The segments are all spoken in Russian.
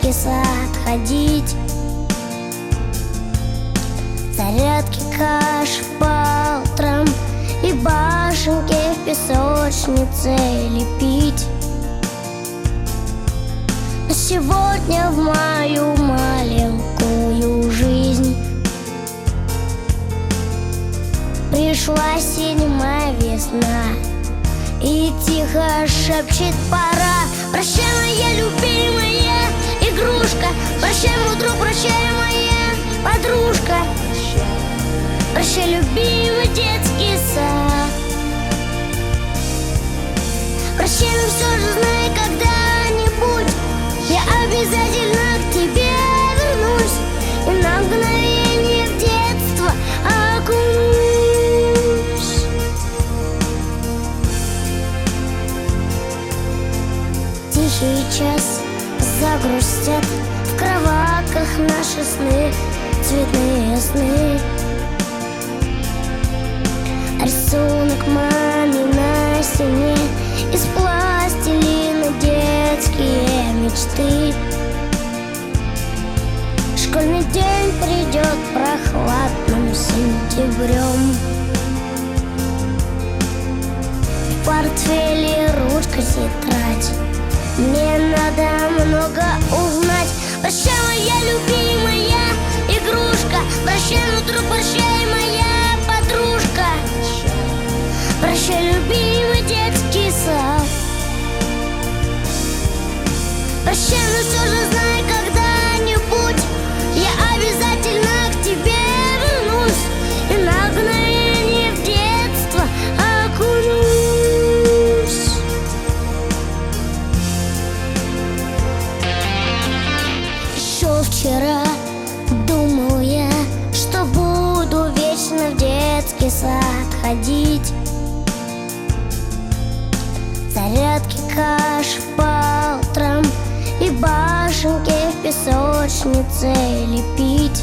детский сад ходить, зарядки каш по утрам и башенки в песочнице лепить. Но сегодня в мою маленькую жизнь пришла седьмая весна и тихо шепчет: пора. Прощай, моя любимая игрушка, прощай, мой друг, прощай, моя подружка, прощай, любимый детский сад. Прощай, но все же знай, когда-нибудь я обязательно к тебе вернусь и на мгновение в детство окунусь. Тихий час, загрустят в кроватках наши сны, цветные сны. Рисунок маме на стене из пластилина, детские мечты. Школьный день придет прохладным сентябрем. В портфеле ручка, тетрадь, мне надо много узнать. Прощай, моя любимая игрушка, прощай, мой друг, прощай, моя подружка, прощай, любимый детский сад. Прощай, но все же знай, когда-нибудь я обязательно к тебе вернусь и на мгновение в детство окунусь. Еще вчера думал я, что буду вечно в детский сад ходить, зарядки каш по утрам и башенки в песочнице лепить.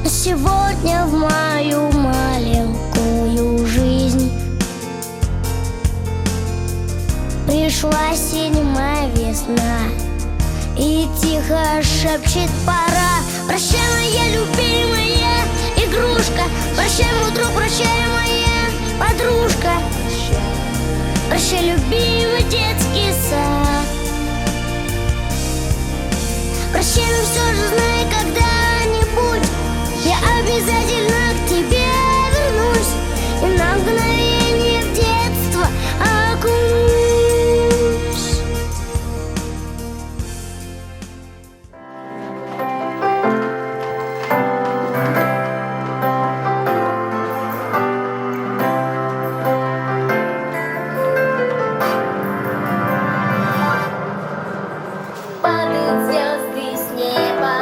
Но сегодня в мою маленькую жизнь пришла седьмая весна и тихо шепчет: пора. Прощай, моя любимая игрушка, прощай, мой друг, прощай, моя подружка, прощай, любимый детский сад. Прощай, но все же знай, когда-нибудь я обязательно к тебе вернусь и на мгновение в детство окунусь. Падают звезды с неба,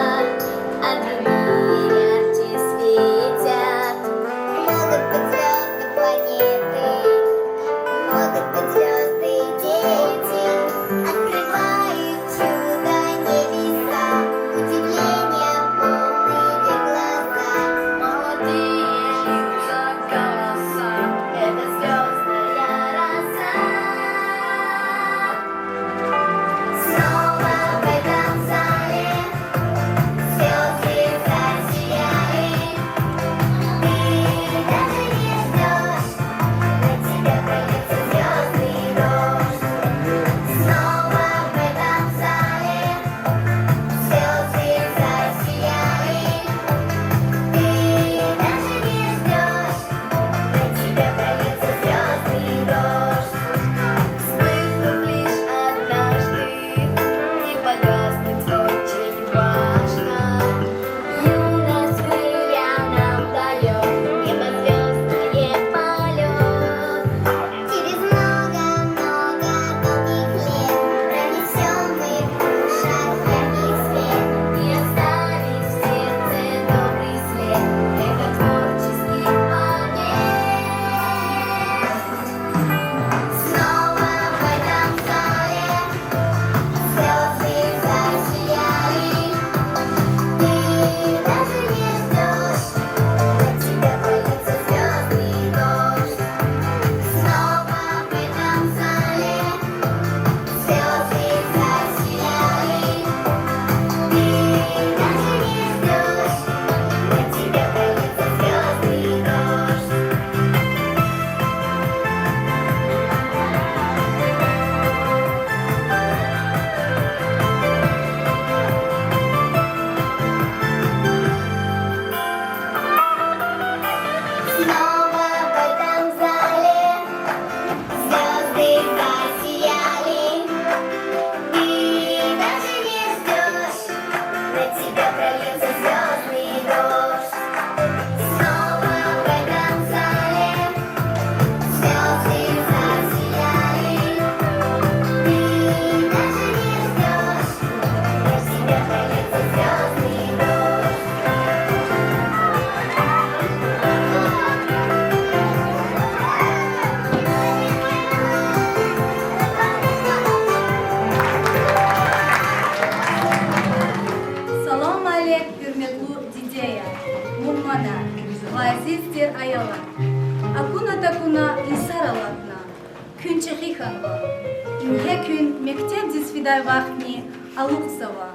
مكتب دي سفيداي وقتني ألوق سوا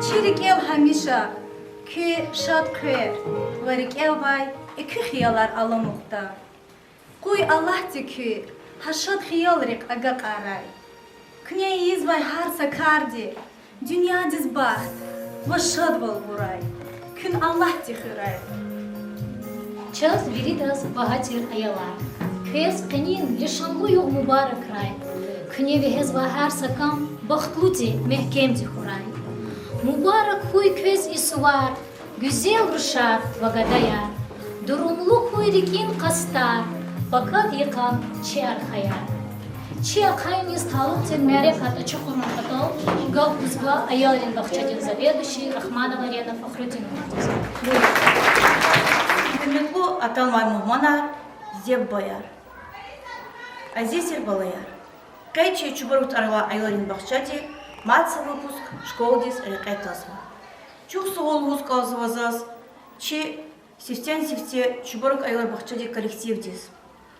چیرک ال همیشه که شاد کر ورک ال وای اکی خیالار علموختا قوی الله تکی هشاد خیال رک اگا قارای کنیا یز وای هر سکاردی دنیا دیز بخت و شاد ول برای کن الله تخیرای Час вірітас багатір аяла. Кес кенін лішанлую мубарак рай. Кнєві гезва гарсакам бахтлуті мехкемді хурай. Мубарак хуй квез исувар, güzel ruşar vagadayar. Durumlu хуй рекин кастар, бакат якан чиар хаяр. Чиар хайниз талып тен мәрек ата чухурман катал, гал кузга аялин бахчадин заведующий Рахманова Рена Фахрудинова. Hürmetli atalmay muhmana zeb bayar. Азизер балаяр. Кайче чубарут арла айларин бахчати, матса выпуск школдис рекайтасма. Чух сугол вуз казвазас, чи севте чубарут айлар бахчати коллективдис.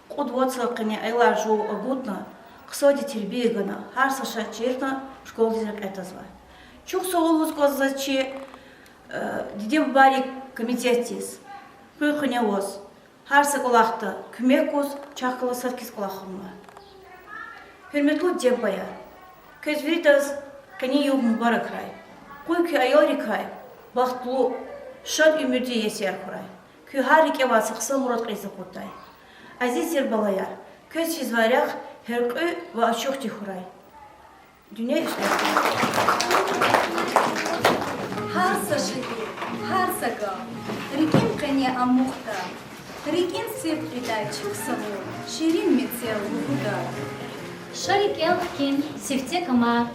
Куд ватса кане айлар жол агутна, ксоди тербиегана, харсаша черна школдис рекайтасма. Чух сугол вуз казвазас, чи дидев барик комитетис. Пүйхіне оз, харсы құлақты, күмек оз, чақылы саркіз құлақымы. Hürmetli деп баяр, көз веритаз кәне еу мұбары край. Қой кі айори край, бақтылу, шад үмірде есер құрай. Кі харике васықсы мұрат қайсы құттай. Азизер балаяр, көз физварях, херқы ва ашуқти құрай. Дүния үстәді. Харса шыди, харса гал. Рекин кане амухта, рекин сеп придай чуксаву, ширин мецел лухуда. Шарик элкин севте камар,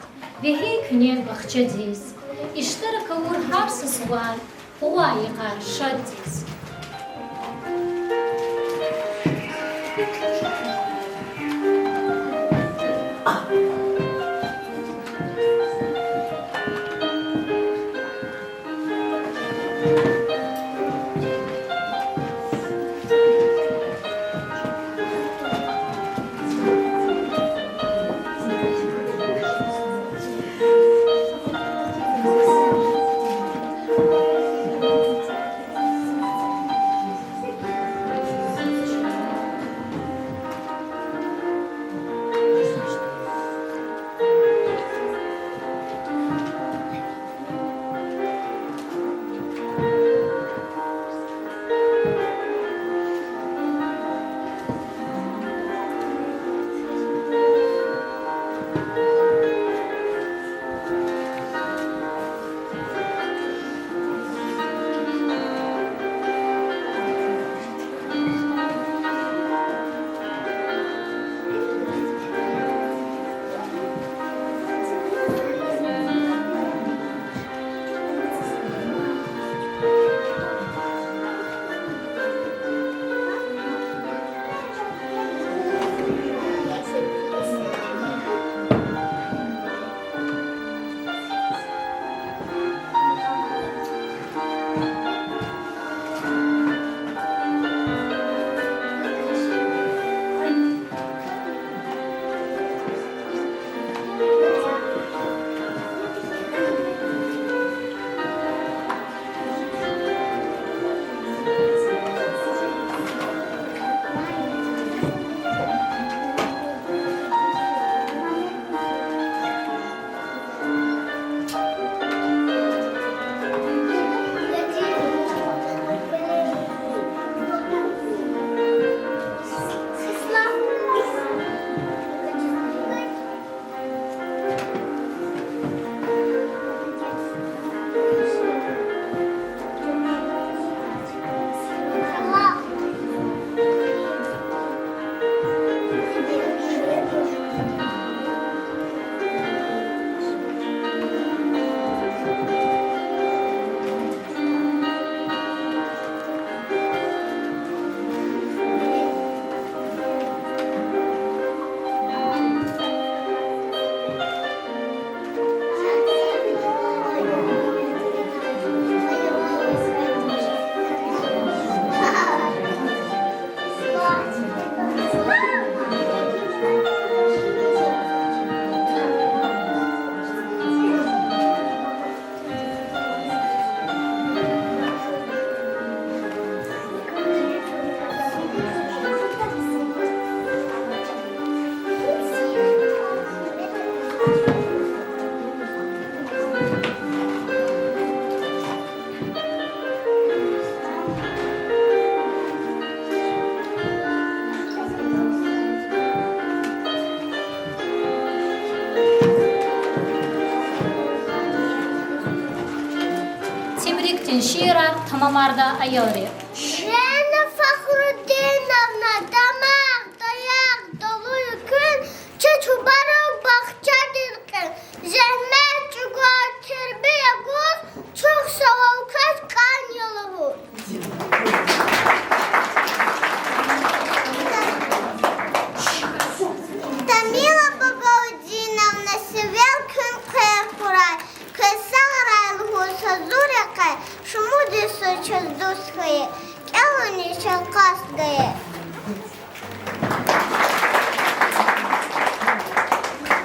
вехей кнер бахчадис. Иштара каур харсы суар, уа яқар шаддис. Тимриктин шиира тамамарда айори. Жена Фахрудиновна, тамақ, таяқ, долой күн, чачубару бақча диркен, зәхмет жүгө тербие гүл, çok sağ ol kız kan yolu bu. Тамила Багаудиновна, севел күн қия құрай, кыса ғырайлығы сазуре қай, шуму десу чөздус қиы, келуні шалқас дайы.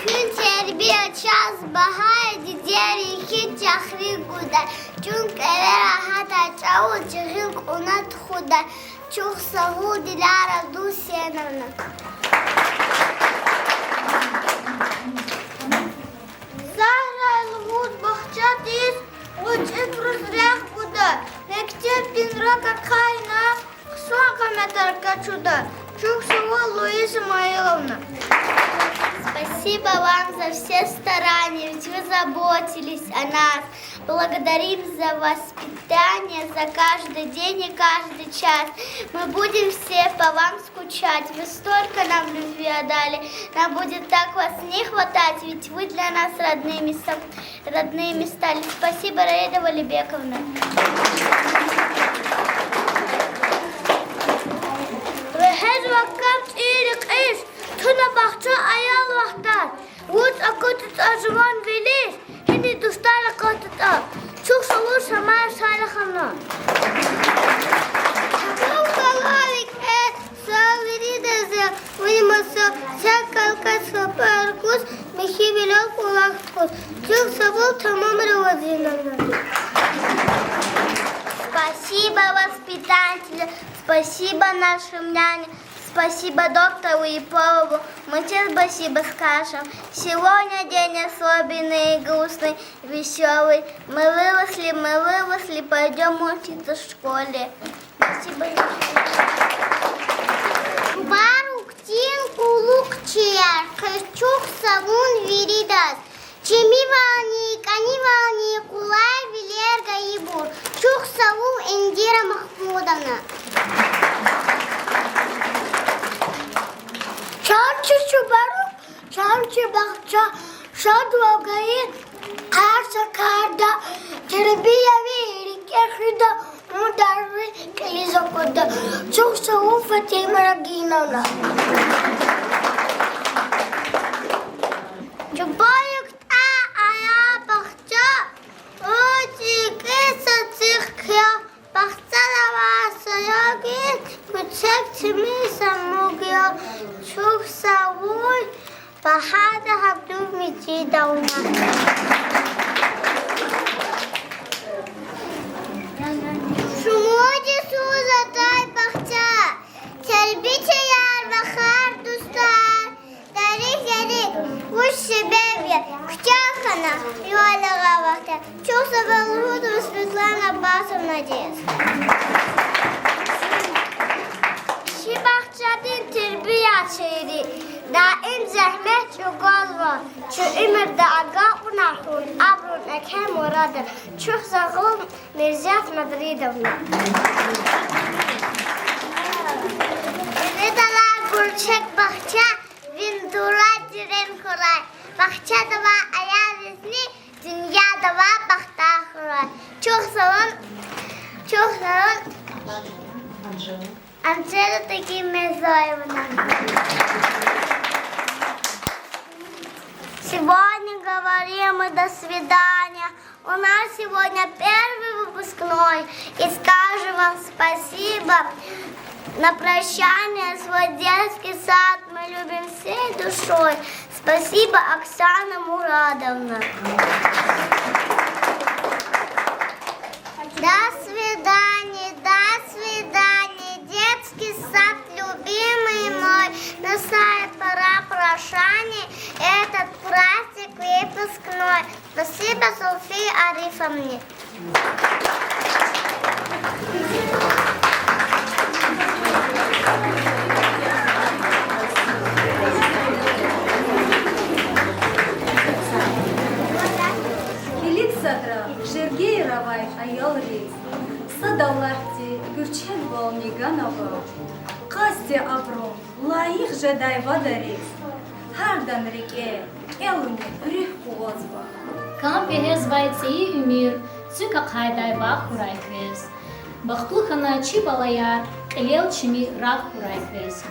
Күн тербие час бахай, дидери хит жахри гудай, чунк эве рахат ачау жығыл унат худай, чух сағу Диляра Дусеновна. Бахчатис, учит прозрях куда, мектеп пинрока кайна, хсуака метарка чуда, чуксова Луиза Маиловна. Спасибо вам за все старания, ведь вы заботились о нас. Благодарим за воспитание, за каждый день и каждый час. Мы будем все по вам скучать. Вы столько нам любви отдали. Нам будет так вас не хватать, ведь вы для нас родными стали. Спасибо, Раида Валибековна. Tuna bahçe ayal vaktar. Vut akutit acıvan velir. Hindi dustara katıta. Çok savur samar saylakanla. Çok kalavik saviri deze. Uyuması sen kalkas kapı Михи велел кулак вкус. Çok savur tamam равазинами. Спасибо, воспитатели. Спасибо нашим няням. Спасибо доктору Ипову, мы тебе спасибо скажем. Сегодня день особенный, грустный, веселый. Мы выросли, пойдем учиться в школе. Спасибо. Барук, тинку, лукчияр, кычук, савун, виридас. Чеми волни, кулай, Вилерга, Ибур. Чук, савун, Индира Махмудовна. Şarkı çubarı, şarkı bahçe, şad vagayı, her sakarda, terbiye verik, ekrida, mudarri, kelizokoda. Çok sağ ol Fatima Raginana. Çubayık ayağa bahçe, o çiki saçık ya, bahçe de varsa git, küçük çimi samugya. Çok sağ ol. Bahada Abdul Mecid-Davna. Şumucu Suzaday Bahçe. Terbiçe yar bakar dostlar. Derik kuş sebebye. Küçükana yuvarlağa vakti. Çok sabahlı Ruslan Abbasovna diyez. Bahçenin terbiye çeyri, daim zahmet yokal var. Şu ömürde aga unahun, abrun ekem oradır. Çok zağım Mirziyat Madridovna. Ridalar Gülçek bahçe, Vintura diren kuray. Bahçede var ayar resmi, dünyada var bahta kuray. Çok sağ olun. Анжела Тагимезоевна. Сегодня говорим мы до свидания. У нас сегодня первый выпускной. И скажем вам спасибо. На прощание свой детский сад мы любим всей душой. Спасибо, Оксана Мурадовна. До свидания, детский сад, любимый мой. Настает пора прощания. Этот праздник Спасибо, Софии Арифовне. Садра, Сергей Равай, аял рейс. Садаларти, Гурчен волни ганава. Касте Абром, лаих жедай вадарис. Хардан реке, элуни рих куозба. Kam behez vaytseyi ümür, Züka qayday bağ xuray kvez. Baxtlukhana çi balayar, Qilel çimi raq xuray kvez.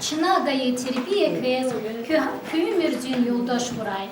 Çınağdayı terbiye kvez, Köyümürzün yoldaş vuray.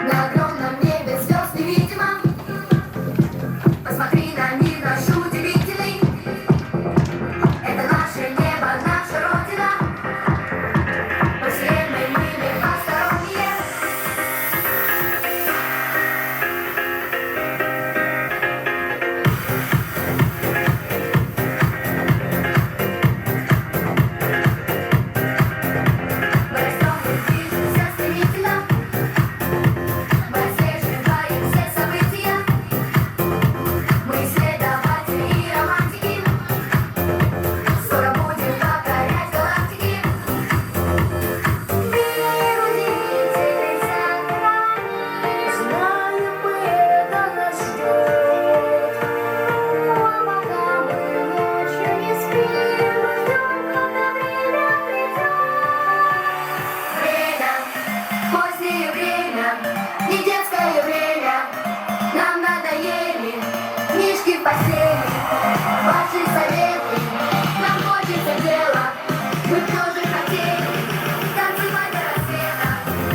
На огромном небе звезд невидимо. Посмотри на мир наш удивительный. Это наше небо, наша Родина. По вселенной мы легкосторонние. Мы растем и движемся стремительно. Мы отслеживаем твои все события. Мы исследователи и романтики. Скоро будем покорять галактики. Мир удивительный заранее. Знаем мы, это нас ждет. А пока мы ночью не спим, мы ждем, когда время придет. Время, позднее время, не детское время. Нам надоели книжки в постели, ваши советы. Нам хочется дела, мы б тоже хотели танцевать до рассвета.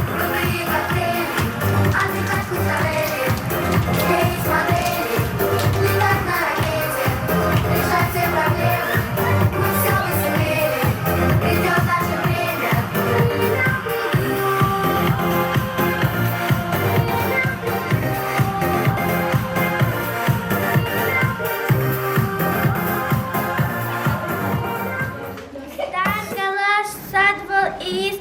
Крутые коктейли, отдыхать в Кустареле, петь модели, летать на ракете, решать все проблемы. Мы все веселее, придет наше время. Dangalar sadval is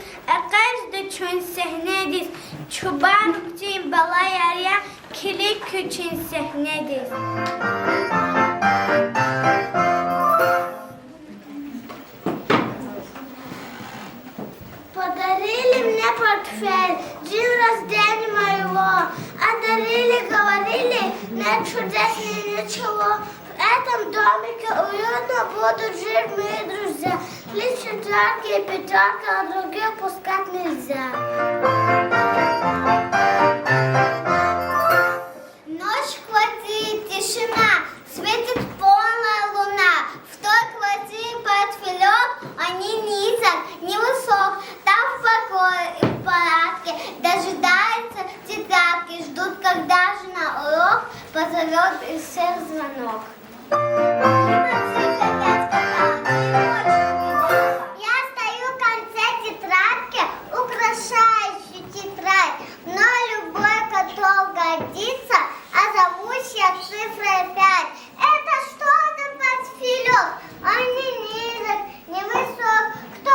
każdy czyn sehnedis. Çuban için balayarya kilik küçün sehnedis. Подарили мне портфель, день рождения моего. Одарили, говорили, нет чудеснее ничего. В этом домике уютно будут жить мои друзья. Лишь четверки и пятерки, а других пускать нельзя. Ночь в квартире, тишина, светит полная луна. В той квартире портфелек, а не низок, не высок. Там в покое и в порядке дожидаются тетрадки, ждут, когда же на урок позовет из всех звонок. Я стою в конце тетрадки, украшающей тетрадь, но любой котел годится, а зовусь я цифрой 5. Это что за портфелек? Он не низок, не высок. Кто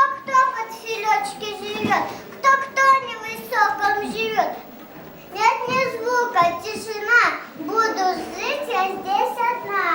под филечке живет? Кто не высоком живет? Нет ни звука, тишина. Буду жить я здесь одна.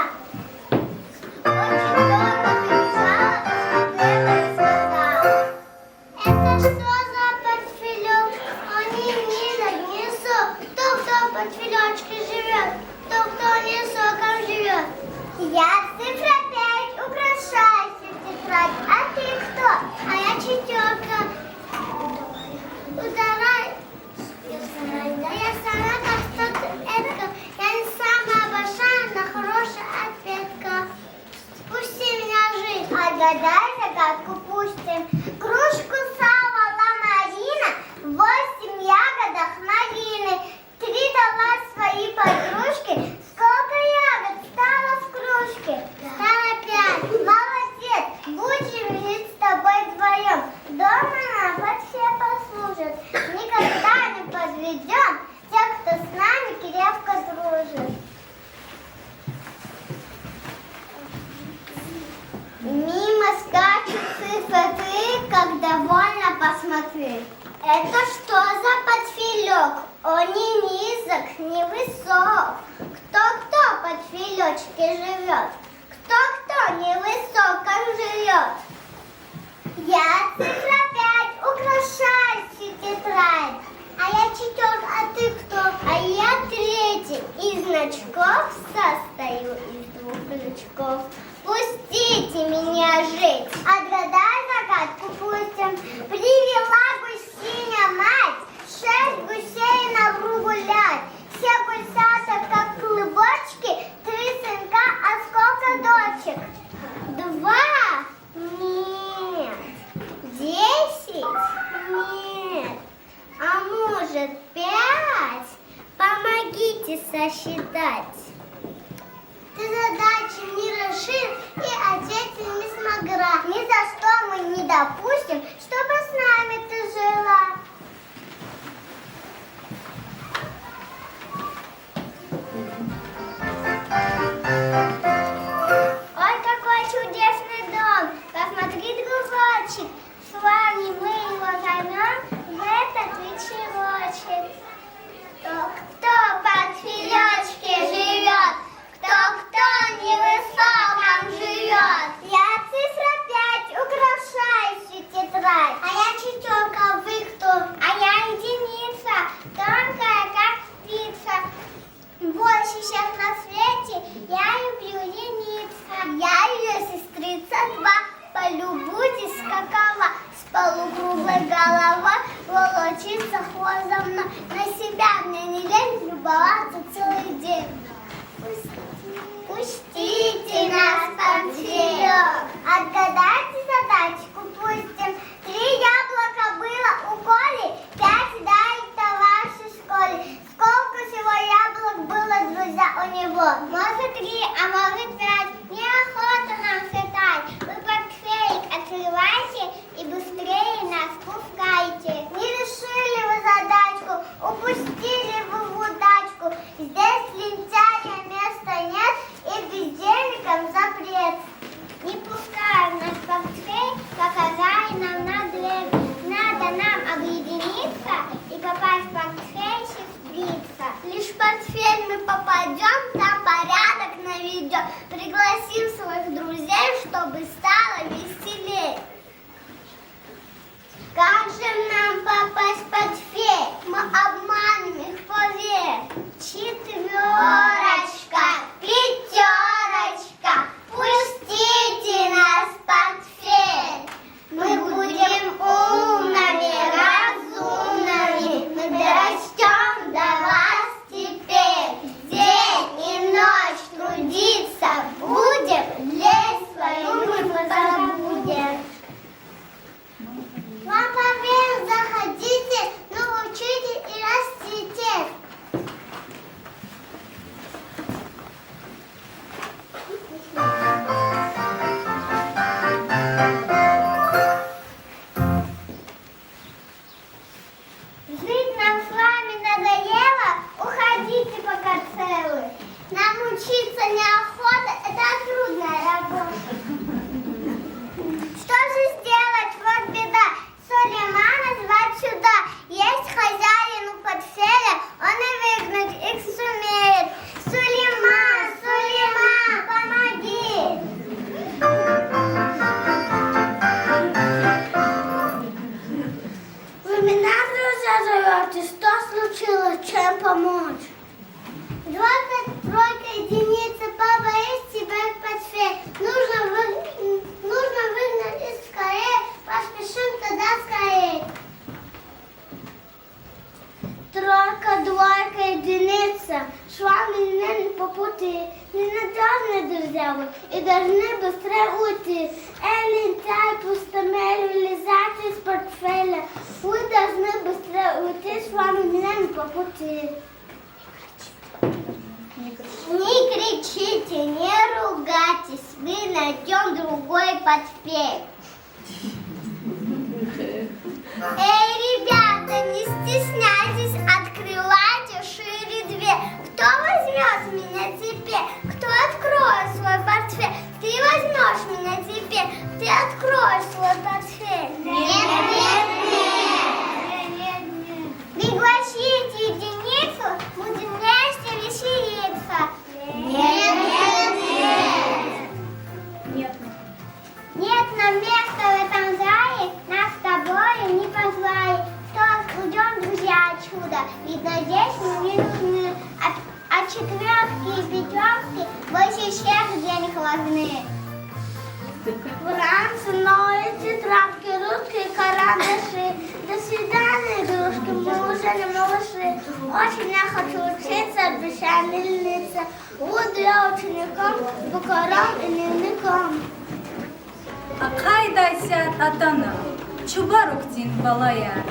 ведем, те, кто с нами крепко дружит. Мимо скачут цифры, как довольно посмотреть. Это что за подфилек? Он не низок, не высок. Кто под филечке живет? Кто невысоком живет? Я цифра 5, украшающий тетрадь. А я 4, а ты кто? А я 3. Из значков состою из 2 крючков. Пустите меня жить. Отгадай загадку, пустим. Привела гусиня мать 6 гусей на вру гулять. Все гусята как клубочки, 3 сынка, а сколько дочек? 2? Нет. 10? Нет. А может 5? Помогите сосчитать. Ты задачи не решил и ответить не смогла. Ни за что мы не допустим, чтобы с нами ты жила. Ой, какой чудесный дом! Посмотри, дружочек, с вами мы его займем в этот вечерочек. Кто под филечке живет? Кто невысоком живет? Я цифра 5, украшающий тетрадь. А я 4, вы кто? А я единица, тонкая, как птица. Больше всех на свете я люблю лениться. Я ее сестрица 2. Полюбуйтесь, какова с полукруглой головой волочится хвостом. На себя мне не лень любоваться целый день. Пустите нас под филек. Отгадайте задачку, пустим. 3 яблока было у Коли, 5 дали вашей школе. Сколько всего яблок было, друзья, у него? Может 3, а может 5. Неохота нам считать. Вы портфелик открывайте и быстрее нас пускайте. Не решили вы задачку, упустили вы в удачку. Здесь лентяя места нет и бездельникам запрет. Не пускаем наш портфель, показали нам на дверь. Надо нам объединиться и попасть в портфель сестриться. Лишь в портфель мы попадем, там порядок наведем. Пригласим своих друзей, чтобы стало веселей. Как же нам попасть в портфель? Мы обманем их, поверь. 4, 5, пустите нас в портфель. Мы будем умными, разумными. Мы дорастем до вас теперь. День и ночь трудиться будем. Лень свою мы позабудем. Вам поверь, заходите, научите и растите. Жить нам с вами надоело, уходите пока целы. Нам учиться неохота, это трудная работа. Что же сделать, вот беда. Сулеймана звать сюда. Есть хозяин у портфеля, он и выгнать их сумеет. Сулейман, Сулейман, помоги. Вы меня, друзья, зовете? Что случилось? Чем помочь? 23 единицы, папа, есть тебя в портфель. Нужно выгнать их скорее. Поспешим тогда скорее. 3, 2, единица. С вами не по пути. Ненадежны, друзья, вы и должны быстрее уйти. Лентяй, пустомель, вылезайте из портфеля. Вы должны быстрее уйти, с вами не по пути. Не кричите, не ругайтесь, мы найдем другой портфель. Эй, ребята, не стесняйтесь, открывайте. Видать, мне нужны четверки и пятерки, больше всех денег важны. Франц, новые тетрадки, русские карандаши. До свидания, игрушки, мы уже не малыши. Очень я хочу учиться, обещаю мельница. Буду я учеником, букаром и дневником. Акайдайся атана, чубаруктин балая,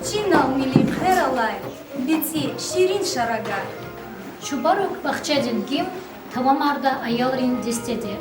чинал милип хералай, бити ширин шарага. Чубарок бахчадин гим, тавамарда аялрин дестеде.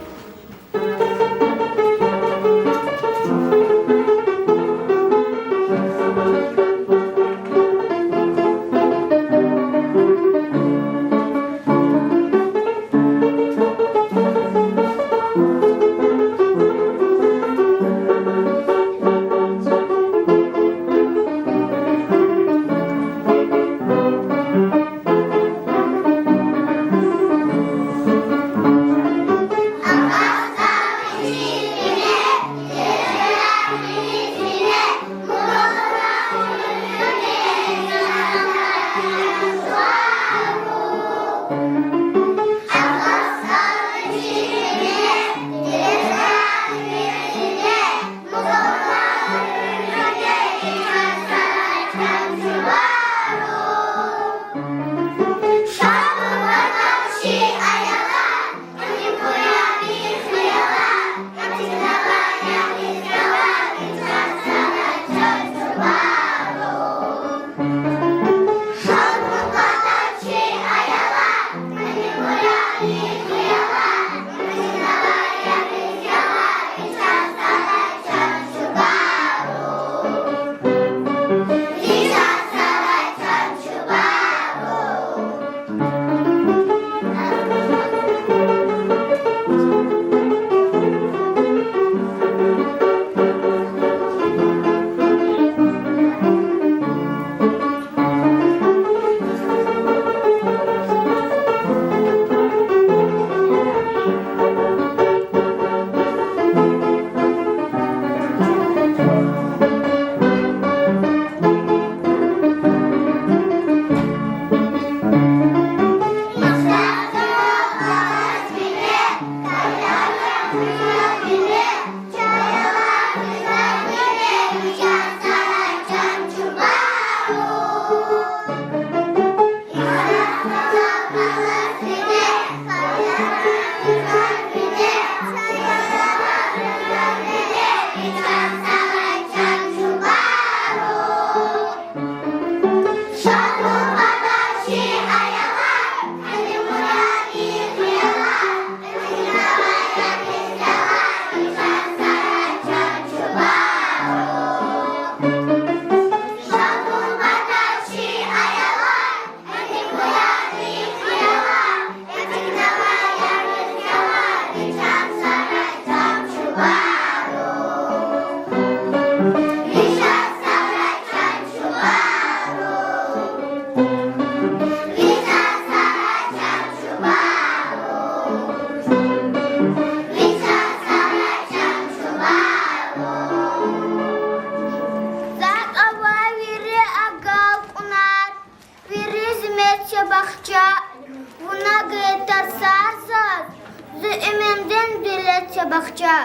Bahçe.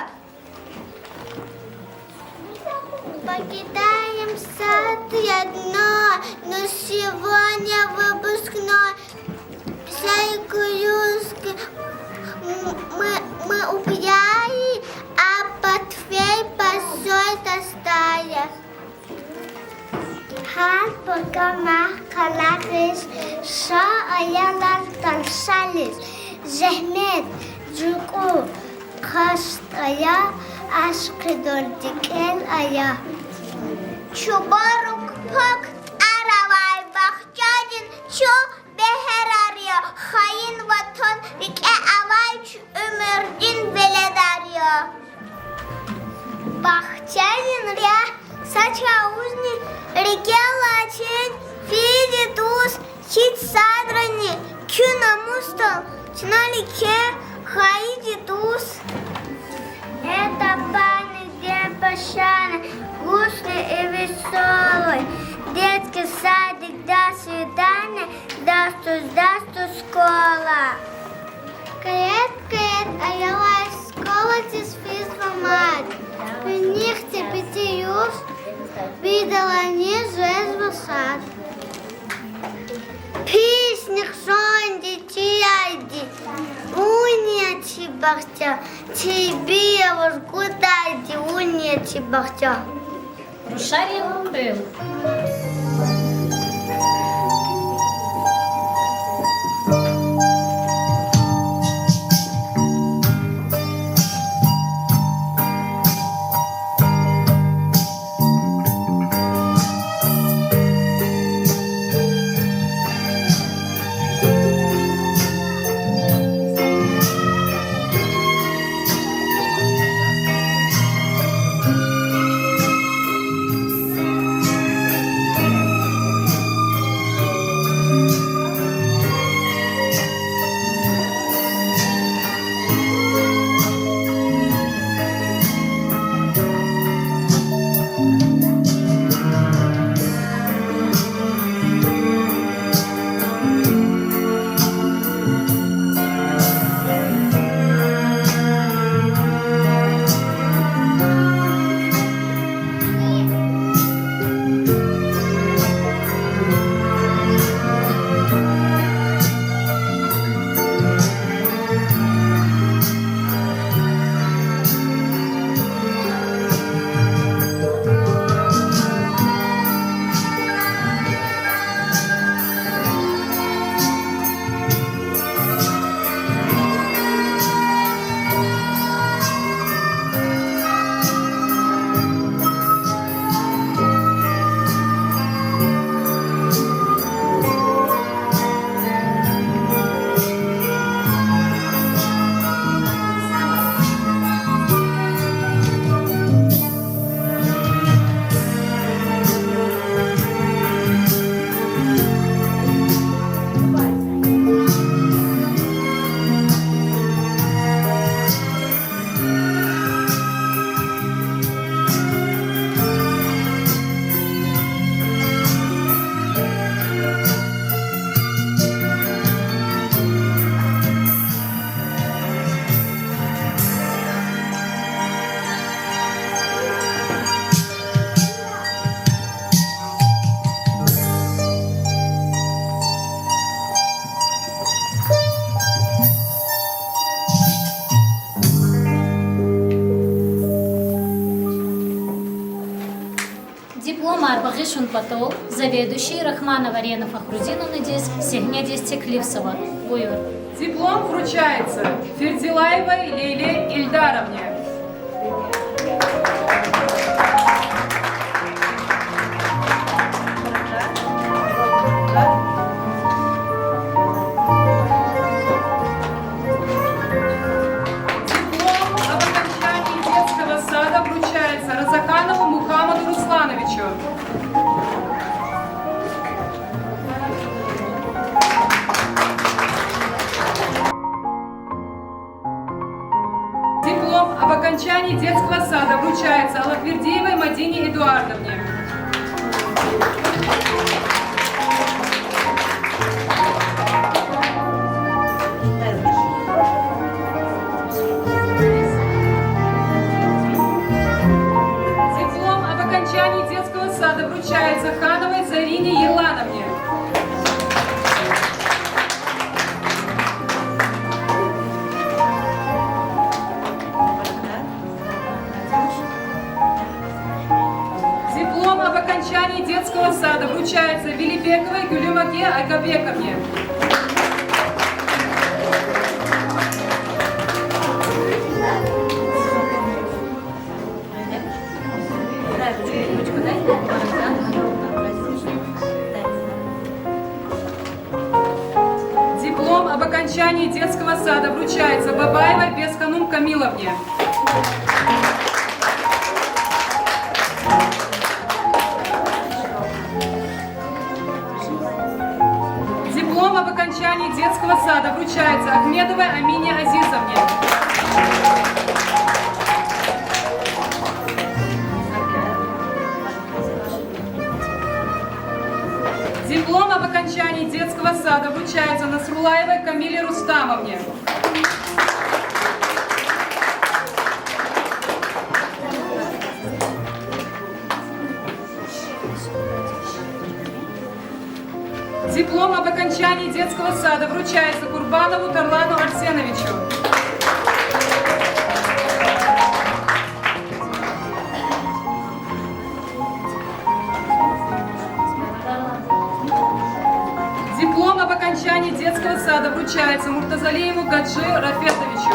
Покидаем сад одно, но сегодня выпускной. Всей курюшки мы убьяли, а портфель посой достали. Хат покамах калахис, шо аялар талшалис. Зехмет, жуку, каштая, ашкидордикел ая. Чубарук пак аравай бахчадин чо бехерария. Hain vatan rike avay ömürdin beledarya. Бахчадин ря сачаузни реке лачин фиди туз хит садрани кюна мустал чналике хаиди туз. Это банный день пощаны, грустный и веселый. Детский садик даст дастус школа. Кает, аялай школа тисфизма мать. Венихте питиюс, видала низу сад. Песнях сонди чияйди, уния чибахча, тебе возгудайди, уния чибахча. Рушарів пил. Диплом Арбагишун Патол, заведующий Рахманова Рена Фахрудиновна Дис, Сигня Стекливсова. Буйор. Диплом вручается Фердилаевой Лейле Ильдаровне. Диплом об окончании детского сада вручается Разаканову Мухаммаду Руслановичу. Диплом об окончании детского сада вручается Аллахвердиевой Мадине Эдуардовне. Диплом об окончании детского сада вручается Хановой Зарине Ерлановне. Диплом об окончании детского сада вручается Велибековой Гюлюмаге Айкабековне. Диплом об окончании детского сада вручается Бабаевой Бесханум Камиловне. Диплом об окончании детского сада вручается Ахмедовой Амине Азизовне. Диплом об окончании детского сада вручается Насрулаевой Камиле Рустамовне. Диплом об окончании детского сада вручается Курбанову Тарлану Арсеновичу. Диплом об окончании детского сада вручается Муртазалиеву Гаджи Рафетовичу.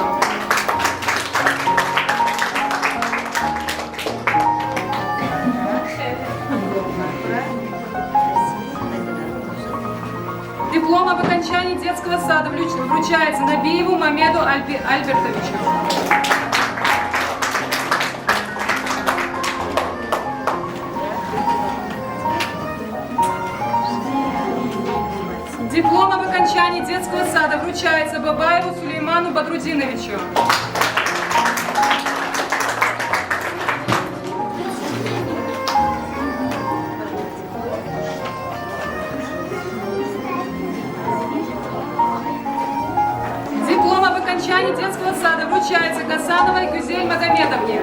Диплом об окончании детского сада вручается Набиеву Мамеду Альбертовичу. Диплом об окончании детского сада вручается Бабаеву Сулейману Бадрудиновичу. Диплом об окончании детского сада вручается Гасановой Гюзель Магомедовне.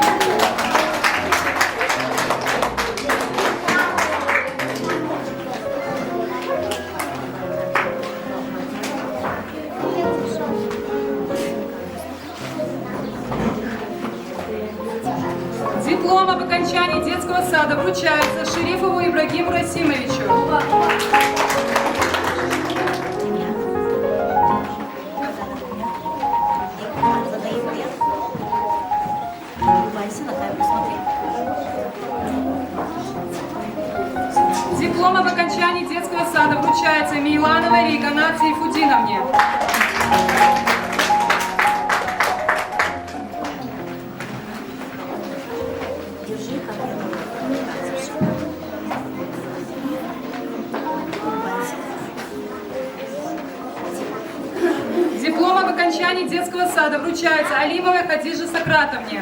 Диплом об окончании детского сада вручается Шерифову Ибрагиму Расимовичу. Диплом об окончании детского сада вручается Милановой Рейганат Сейфудиновне. Диплом об окончании детского сада вручается Алимовой Хадиже Сократовне.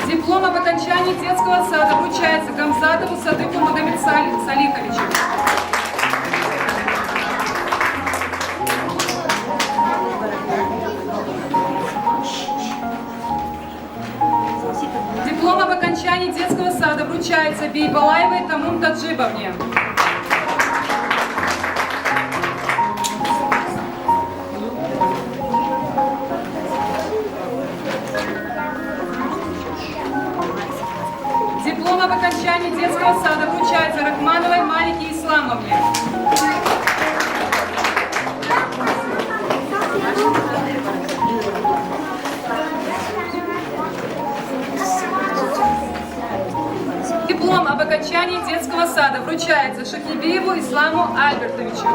Диплом об окончании детского сада вручается Гамзатову Садыку Магомед Салиховичу. Диплом об окончании детского сада вручается Бейбалаевой Тамун Таджибовне. Диплом об окончании детского сада вручается Рахмановой Малике Исламовне. Диплом об окончании детского сада вручается Шахибиеву Исламу Альбертовичу.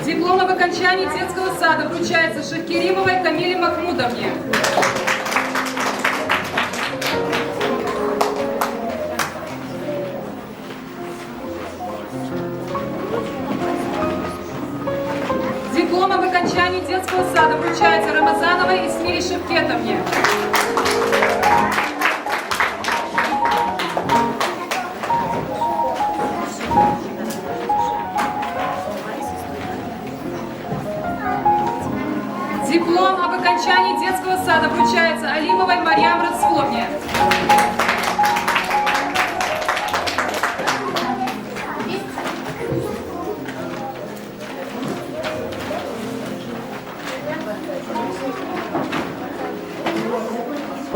Диплом об окончании детского сада вручается Шахкеримовой Камиле Махмудовне. Диплом об окончании детского сада вручается Рамазановой Исмире Шевкетовне. Диплом об окончании детского сада вручается Алимовой Марьям Расуловне.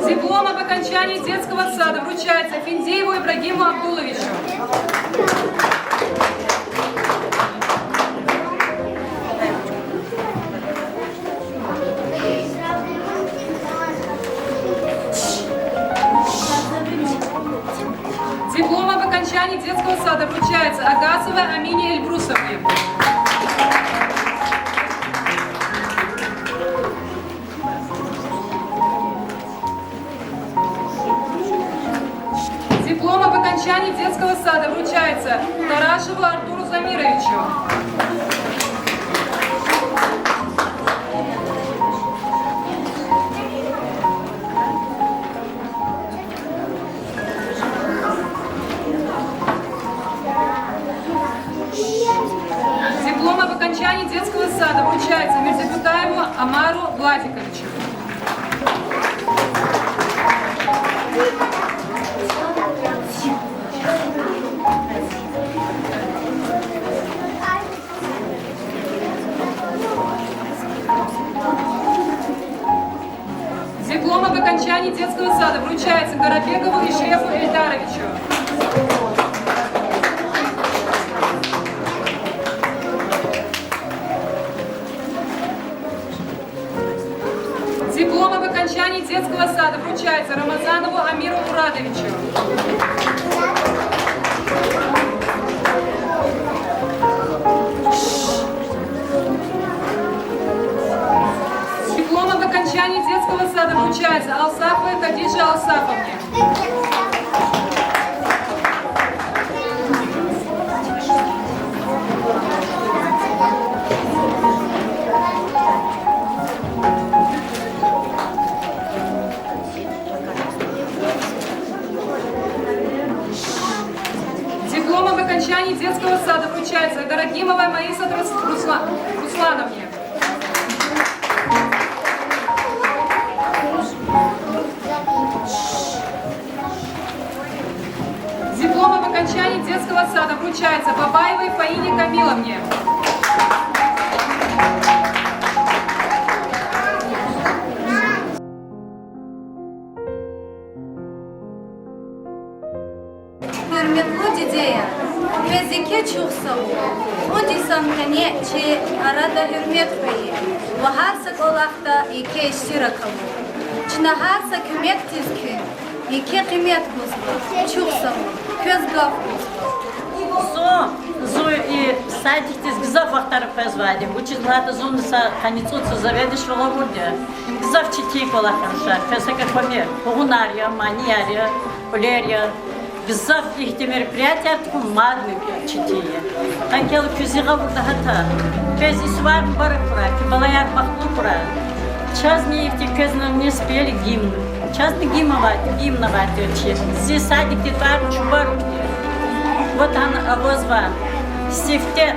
Диплом об окончании детского сада вручается Финдееву Ибрагиму Абдуловичу. Диплом об окончании детского сада вручается Агасовой Амине Эльбрусовне. окончании детского сада вручается Тарашеву Артуру Замировичу. Диплом об окончании детского сада вручается Мирзапутаеву Амару Владиковичу. Диплом об окончании детского сада вручается Горобекову Ишрефу Эльдаровичу. Диплом об окончании детского сада вручается Рамазанову Амиру Мурадовичу. Диплом об окончании детского сада вручается Алсафовой Хадиже Алсафовне. Диплом об окончании детского сада вручается Дорогимовой Маисат Руслановне. Диплом об окончании детского сада вручается Бабаевой Фаине Камиловне. Hürmetli dedeya, fezike çok sağ ol. Ondaysan kane çi arada hürmet koyu. Ve her sak olakta iki iştira kalı. Çina her sak hürmet tizkin. İki kıymet kuzlu. Çok sağ ol. Köz gaf kuzlu. Зо и садик тез гзав вахтары позвали. Учит лата зумса каницуца заведешь роловурде. Им гзав чити колаханша. Песака помер. Погунария, маньярия, полерия. Гзав их те мероприятия таком мадны читие. Анкел кюзига бурда хата. Пез исвар барак пура. Кибалаяр бахту пура. Час не их те кезном не спели гимн. Час не гимновать учи. Здесь садик те твар чубару. Вот она обозва. Сифте.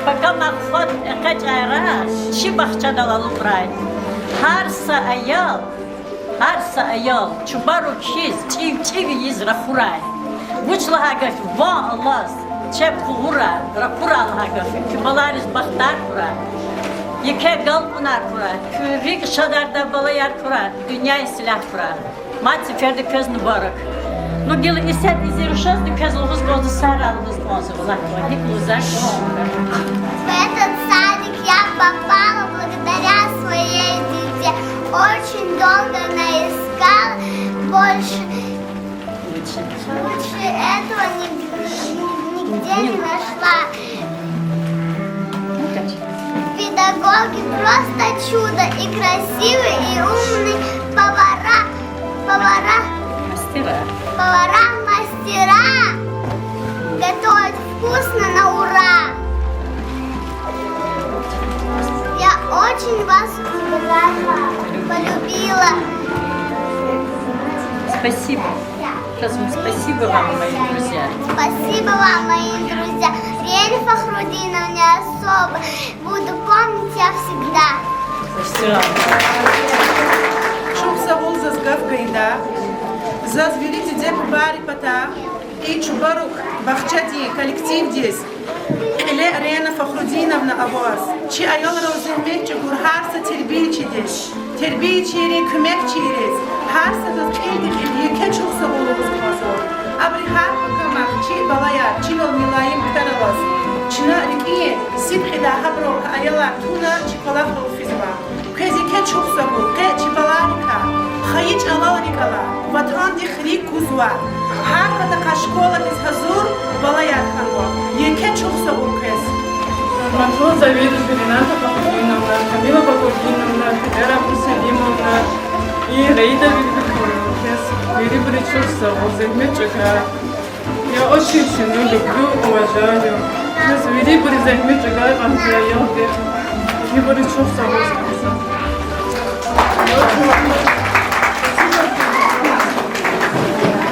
Пока махфот экач айра, чи бахча далалу брай. Харса аял, чубару чиз, чиви из рахурай. Вучла хагаф, вон Аллас, чеп хура, рахура хагаф, кибаларис бахтар кура. Еке галпунар кура, кюрик шадарда балаяр кура, dünya silah kura. Мать ферде көз нубарак. Ну, гел и сет из Ирушас, ты казал, возгоды сарал, возгоды, влакова, хиклузак. В этот садик я попала благодаря своей дите. Очень долго она искала, больше этого нигде не нашла. Педагоги просто чудо, и красивые, и умные повара-мастера готовят вкусно на ура. Я очень вас полюбила. Спасибо. Сейчас вам спасибо вам, мои друзья. Спасибо вам, мои друзья. Рель Фахрудиновне особо. Буду помнить я всегда. Все. Шум савул зазгав гайда, зазвелите деп бари пата, и чубарук бахчати коллектив здесь. Эле Рена Фахрудиновна аваз. Чи аял роземек чи гурхарса тербичи деш. Тербичи ри кмек чирез. Харса дас элдик еке чух савулугуз казор. Абри хар камах чи балаяр чи вол милаим ктараваз. Чина рикие сипхида хабро аяла туна чи колах физба. Кези ке чух савул ке чи баларика. Хаич алалрикала. Ватан ди хри кузва. Хар ката кашкола из хазур балаяр канва. Еке чух савул кез. Масло заведует Рената Фахрудиновна, Камила Бакурдиновна, Вера Мусалимовна и Раида Викторовна. чувствовал, Займетчика. Я очень сильно люблю, уважаю. Я завели бы Займетчика, вам заявил, не буду чувствовать с конца.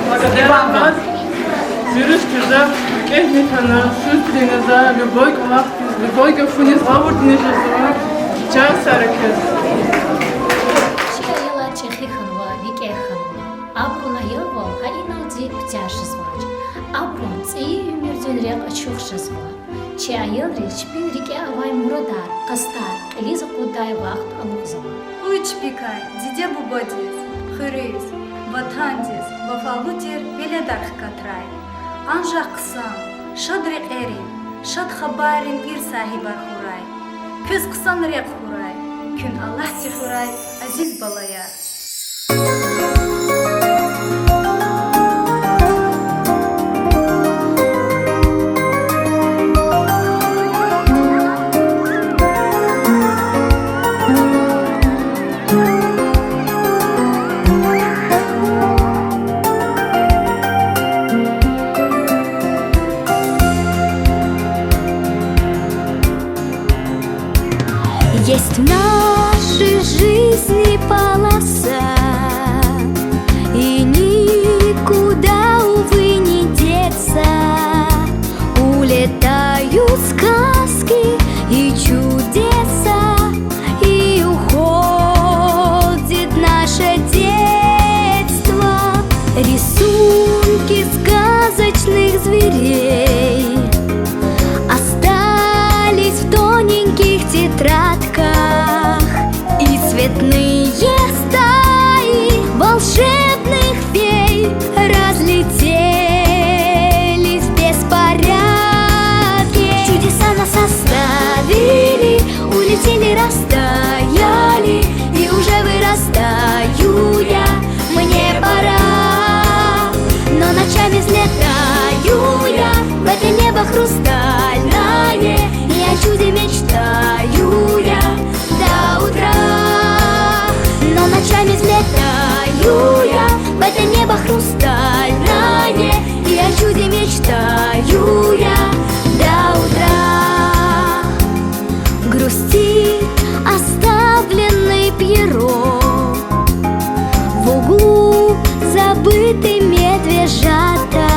Благодаря вас, Зюрюшкиза, Кехникана, Шустриназа, любой Галактис, любой Гафунис, Лавурднижаза, Час Аракес. Чаяла Чехиханва, Викеханва, Абруна Елвал, Хаиналди, Птяшизвач, Абрун, Ци Юмирдюнрек, Ачухшизва, Чаялри, Чпин Рике Авай Мурадар, Кастар, Элиза Кудай Вахт Алузова. Уйчпикай, Диде Бубодис, Хырис, Ватандис, Вафалутир, Веледар Катрай, Анжа Ксан, Шадри Эрин, Шад Хабарин Ир Сахибар Хурай, Кыз Ксан Рек Хурай, Күн Аллах Хурай, Азиз Балая. Есть в нашей жизни полоса, и никуда, увы, не деться. Улетают сказки и чудеса, и уходит наше детство. Рисунки сказочных зверей остались в тоненьких тетрадках, и цветные стаи волшебных фей разлетелись в беспорядке. Чудеса нас оставили, улетели, растаяли, и уже вырастаю я, мне пора. Но ночами взлетаю я в это небо хрустальное, и о чуде мечтаю я до утра. Но ночами взлетаю я в это небо хрустальное, и о чуде мечтаю я до утра. Грустит оставленный Пьеро, в углу забытый медвежата.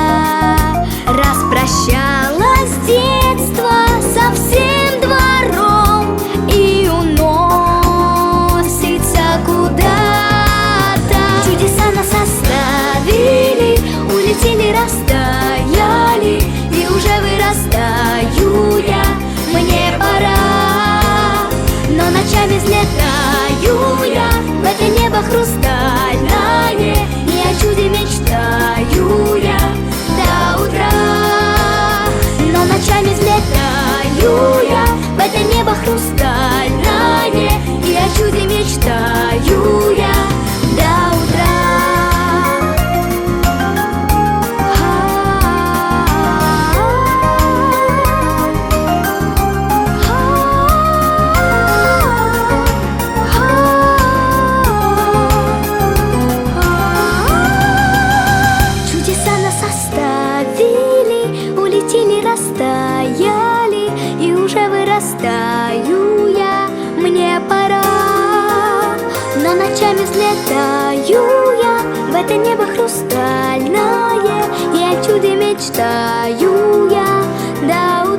Распрощалась детство со всем двором и уносится куда-то. Чудеса нас оставили, улетели, растаяли, и уже вырастаю я, мне пора. Но ночами взлетаю я в это небо хрустальное, и о чуде мечтаю я до утра. Но ночами взлетаю я в это небо хрустальное, и о чуде мечтаю я до утра. Чудеса нас оставили, улетели, растаяли, и уже вырастаю я, мне пора. Но ночами взлетаю я в это небо хрустальное, и о чуде мечтаю я до